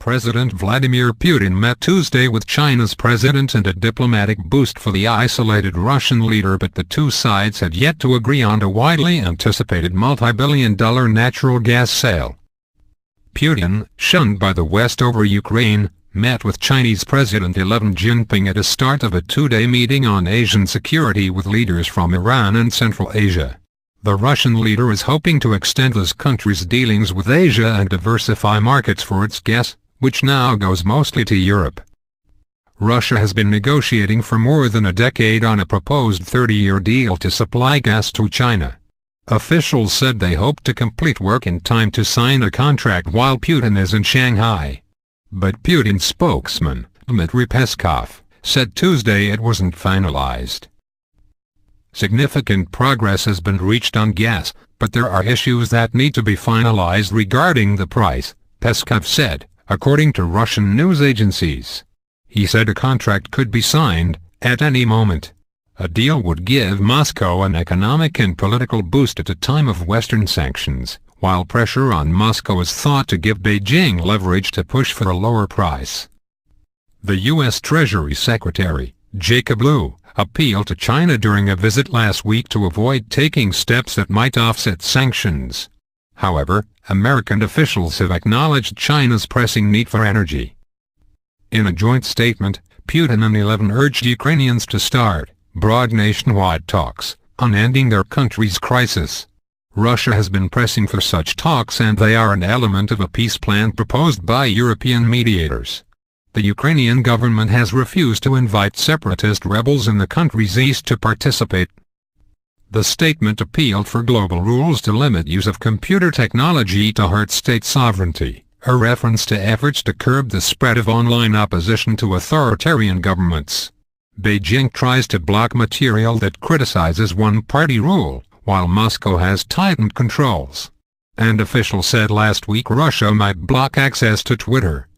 President Vladimir Putin met Tuesday with China's president and a diplomatic boost for the isolated Russian leader, but the two sides had yet to agree on a widely anticipated multi-billion-dollar natural gas sale. Putin, shunned by the West over Ukraine, met with Chinese President Xi Jinping at the start of a two-day meeting on Asian security with leaders from Iran and Central Asia. The Russian leader is hoping to extend his country's dealings with Asia and diversify markets for its gas, which now goes mostly to Europe. Russia has been negotiating for more than a decade on a proposed 30-year deal to supply gas to China. Officials said they hope to complete work in time to sign a contract while Putin is in Shanghai. But Putin's spokesman, Dmitry Peskov, said Tuesday it wasn't finalized. Significant progress has been reached on gas, but there are issues that need to be finalized regarding the price, Peskov said, according to Russian news agencies. He said a contract could be signed at any moment. A deal would give Moscow an economic and political boost at a time of Western sanctions, while pressure on Moscow is thought to give Beijing leverage to push for a lower price. The U.S. Treasury Secretary, Jacob Lew, appealed to China during a visit last week to avoid taking steps that might offset sanctions. However, American officials have acknowledged China's pressing need for energy. In a joint statement, Putin and Xi urged Ukrainians to start broad nationwide talks on ending their country's crisis. Russia has been pressing for such talks, and they are an element of a peace plan proposed by European mediators. The Ukrainian government has refused to invite separatist rebels in the country's east to participate. The statement appealed for global rules to limit use of computer technology to hurt state sovereignty, a reference to efforts to curb the spread of online opposition to authoritarian governments. Beijing tries to block material that criticizes one-party rule, while Moscow has tightened controls. And officials said last week Russia might block access to Twitter,